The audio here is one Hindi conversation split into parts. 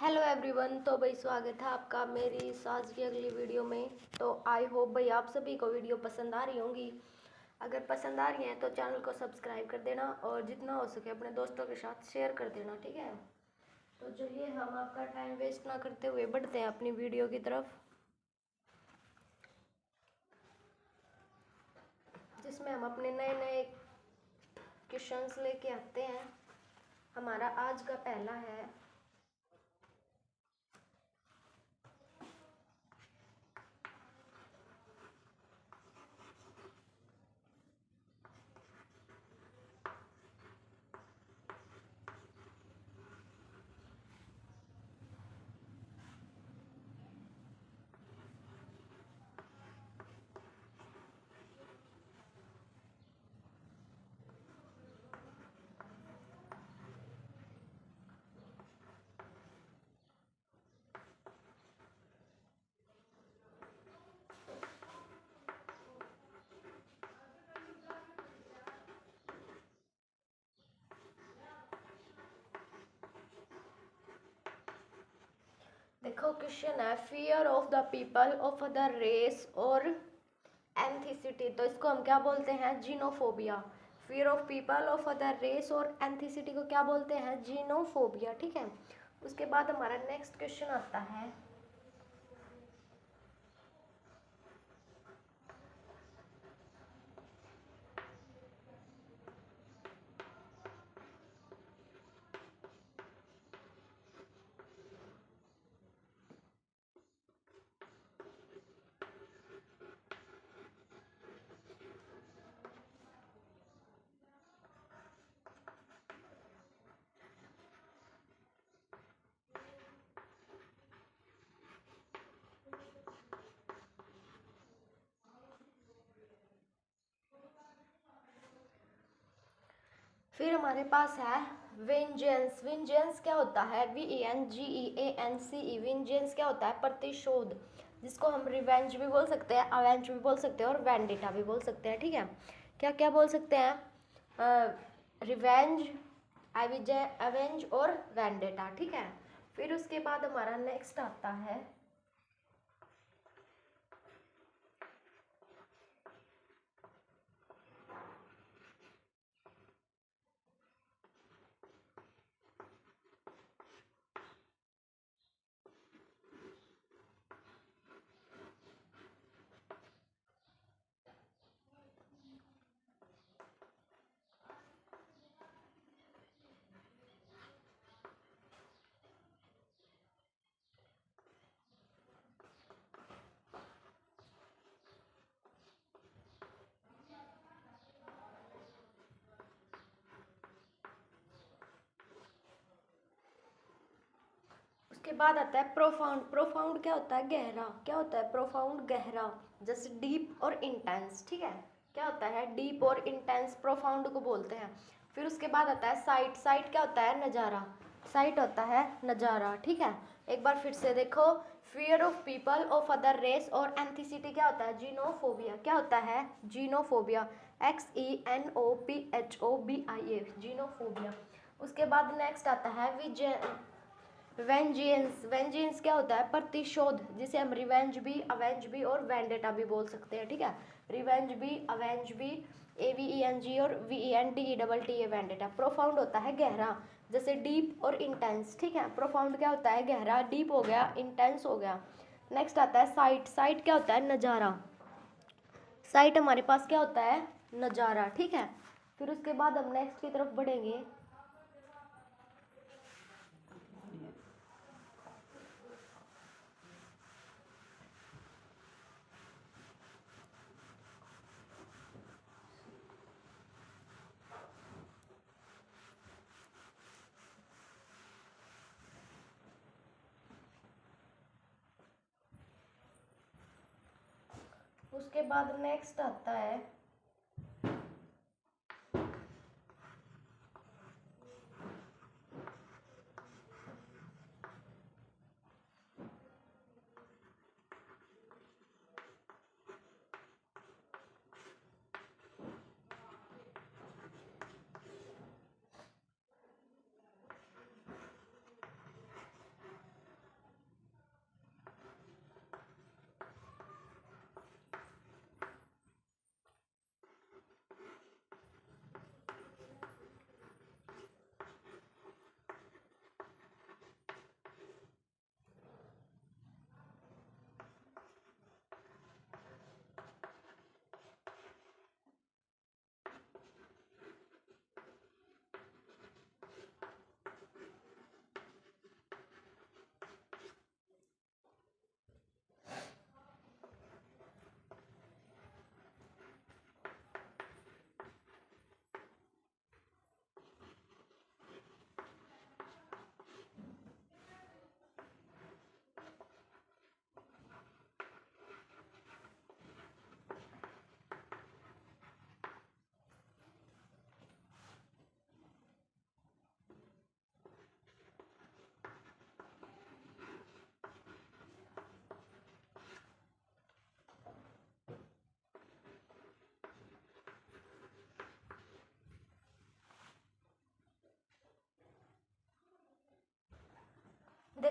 Hello everyone. तो भाई स्वागत है आपका मेरी इस आज की अगली वीडियो में। तो आई होप भाई आप सभी को वीडियो पसंद आ रही होंगी। अगर पसंद आ रही है तो चैनल को सब्सक्राइब कर देना और जितना हो सके अपने दोस्तों के साथ शेयर कर देना, ठीक है। तो चलिए हम आपका टाइम वेस्ट ना करते हुए बढ़ते हैं अपनी वीडियो की तरफ, जिसमें हम अपने नए नए क्वेश्चंस लेके आते हैं। हमारा आज का पहला है, देखो क्वेश्चन है fear of the people of the race और एंथिसिटी। तो इसको हम क्या बोलते हैं? Xenophobia. Fear of people of other race और एंथिसिटी को क्या बोलते हैं? जीनोफोबिया, ठीक है। उसके बाद हमारा नेक्स्ट क्वेश्चन आता है, फिर हमारे पास है वेंजेंस। वेंजेंस क्या होता है? VENGEANCE। वेंजेंस क्या होता है? प्रतिशोध, जिसको हम रिवेंज भी बोल सकते हैं, अवेंज भी बोल सकते हैं और वेंडिटा भी बोल सकते हैं, ठीक है। क्या क्या बोल सकते हैं? रिवेंज, अवेंज और वेंडेटा, ठीक है। फिर उसके बाद हमारा नेक्स्ट आता है, उसके बाद आता है प्रोफाउंड। प्रोफाउंड क्या होता है? गहरा। क्या होता है प्रोफाउंड? गहरा, जैसे डीप और इंटेंस, ठीक है। क्या होता है? डीप और इंटेंस प्रोफाउंड को बोलते हैं। फिर उसके बाद आता है साइट। साइट क्या होता है? नज़ारा। साइट होता है नज़ारा, ठीक है। एक बार फिर से देखो, fear of people of other race और एंथिसिटी क्या होता है? जीनोफोबिया। क्या होता है? जीनोफोबिया। XENOPHOBIA, xenophobia. उसके बाद नेक्स्ट आता है वेंजियंस। वेंजियंस क्या होता है? प्रतिशोध, जिसे हम रिवेंज भी, अवेंज भी और वेंडेटा भी बोल सकते हैं, ठीक है। रिवेंज भी, अवेंज भी, AVENG और VENTEET वेंडेटा। प्रोफाउंड होता है गहरा, जैसे डीप और इंटेंस, ठीक है। प्रोफाउंड क्या होता है? गहरा, डीप हो गया, इंटेंस हो गया। नेक्स्ट आता है साइट। साइट क्या होता है? नज़ारा। साइट हमारे पास क्या होता है? नज़ारा, ठीक है। फिर उसके बाद हम नेक्स्ट की तरफ बढ़ेंगे। उसके बाद नेक्स्ट आता है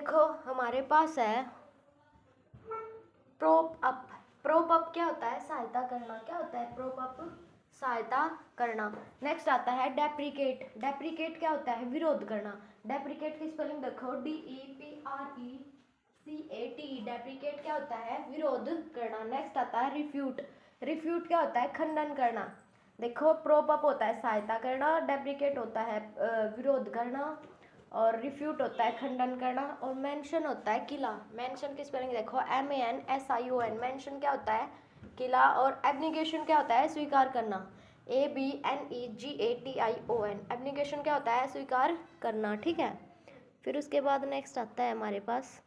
देखो हमारे पास है प्रोप अप। प्रोप अप क्या होता है? सहायता करना। क्या होता है प्रोप अप? सहायता करना। नेक्स्ट आता है डेप्रिकेट। डेप्रिकेट क्या होता है? विरोध करना। डेप्रिकेट की स्पेलिंग देखो, DEPRECATE। डेप्रिकेट क्या होता है? विरोध करना। नेक्स्ट आता है रिफ्यूट। रिफ्यूट क्या होता है? खंडन करना। देखो प्रोप अप होता है सहायता करना, डेप्रिकेट होता है विरोध करना, और रिफ्यूट होता है खंडन करना, और मेंशन होता है किला। मेंशन की स्पेलिंग देखो, MENSION। मेंशन क्या होता है? किला। और एब्निगेशन क्या होता है? स्वीकार करना। ABNEGATION। एब्निगेशन क्या होता है? स्वीकार करना। ठीक है। फिर उसके बाद नेक्स्ट आता है हमारे पास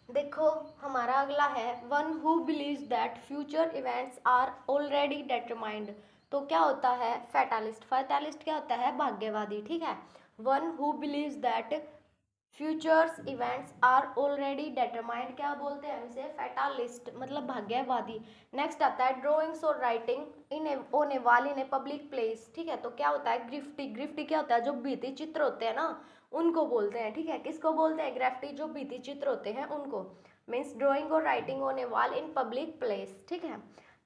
देखो हमारा अगला है one who believes that future events are already determined. तो क्या होता है? फैटालिस्ट। फैटालिस्ट क्या होता है? भाग्यवादी। ठीक है। One who believes that futures events are already determined क्या बोलते हैं इसे? फैटालिस्ट, मतलब भाग्यवादी। नेक्स्ट आता है ड्राइंग्स और writing in on A wall in a public place. ठीक है। तो क्या होता है? ग्रिफ्टी। ग्रिफ्टी क्या होता है? जो भित्ति चित्र होते हैं ना, उनको बोलते हैं। ठीक है। किसको बोलते हैं? ग्राफिटी। जो भित्ति चित्र होते हैं उनको। मीन्स ड्राइंग और writing on A wall in public place. ठीक है।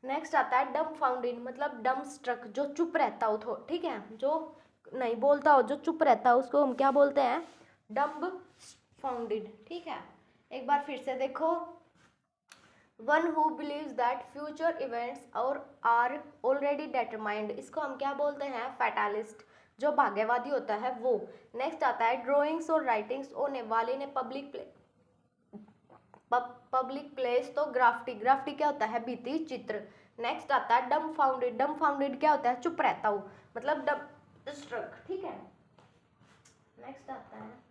नेक्स्ट आता है डम फाउंडिंग, मतलब डम स्ट्रक, जो चुप रहता हो। ठीक है। जो नहीं बोलता हो, जो चुप रहता हो, उसको हम क्या बोलते हैं? Dumb founded. ठीक है। एक बार फिर से देखो, one who believes that future events और आर ऑलरेडी डिटरमाइंड, इसको हम क्या बोलते हैं? फैटालिस्ट। जो भाग्यवादी होता है वो। नेक्स्ट आता है ड्राइंग्स और writings on A wall in a public place, तो ग्राफ्टी। ग्राफ्टी क्या होता है? भित्ति चित्र। नेक्स्ट आता है डम फाउंडेड। डम फाउंडेड क्या होता है? चुप रहता हूँ, मतलब डम स्ट्रक। ठीक है। नेक्स्ट आता है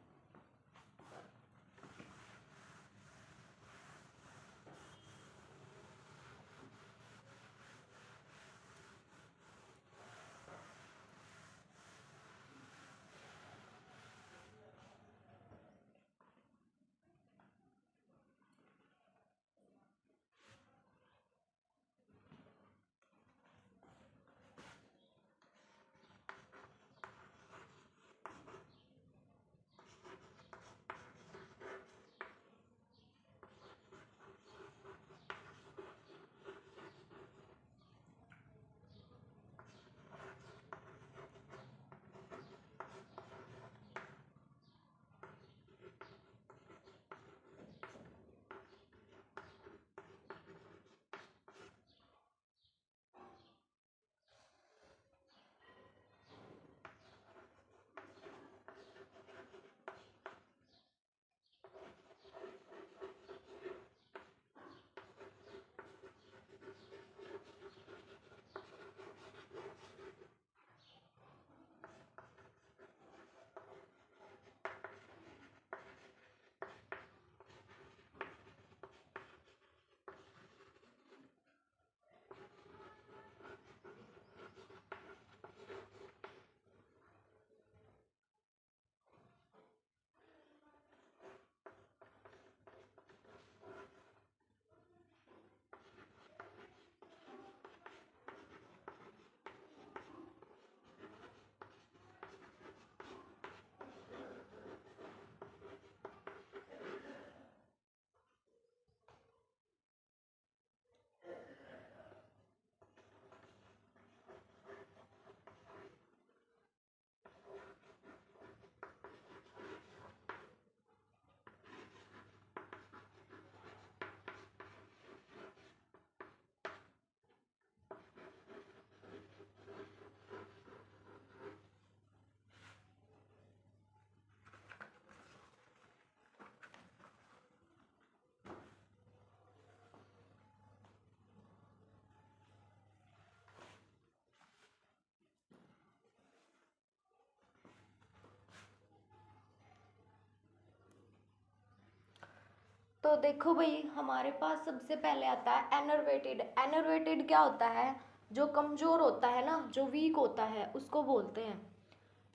तो देखो भाई, हमारे पास सबसे पहले आता है एनर्वेटेड। एनर्वेटेड क्या होता है? जो कमजोर होता है ना, जो वीक होता है, उसको बोलते हैं।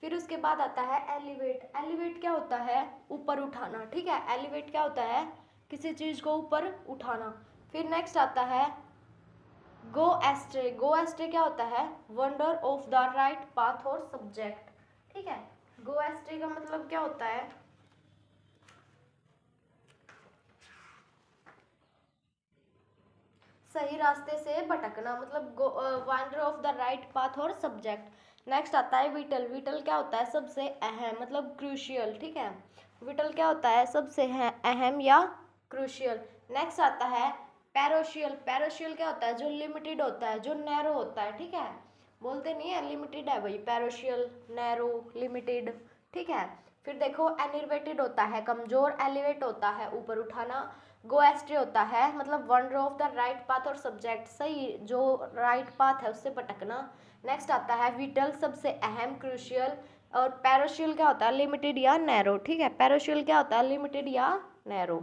फिर उसके बाद आता है एलिवेट। एलिवेट क्या होता है? ऊपर उठाना, ठीक है। एलिवेट क्या होता है? किसी चीज को ऊपर उठाना। फिर नेक्स्ट आता है गो एस्ट्रे। गो एस्ट्रे क्या होता है? Wonder of the right path और सब्जेक्ट, ठीक है। गो एस्ट्रे का मतलब क्या होता है? सही रास्ते से भटकना, मतलब wander of the right path और सब्जेक्ट। नेक्स्ट आता है विटल। विटल क्या होता है? सबसे अहम, मतलब क्रूशियल, ठीक है। विटल क्या होता है? सबसे अहम या क्रूशियल। नेक्स्ट आता है पैरोशियल। पैरोशियल क्या होता है? जो लिमिटेड होता है, जो नैरो होता है, ठीक है। बोलते नहीं है लिमिटेड है भाई, पैरोशियल, नैरो, लिमिटेड, ठीक है। फिर देखो एनिर्वेटेड होता है कमजोर, एलिवेट होता है ऊपर उठाना, गो एस्ट्रे होता है मतलब wonder of the right path और सब्जेक्ट, सही जो राइट पाथ है उससे भटकना। नेक्स्ट आता है विटल, सबसे अहम, क्रूशियल। और पैरोशियल क्या होता है? लिमिटेड या नैरो, ठीक है। पैरोशियल क्या होता है? लिमिटेड या नैरो।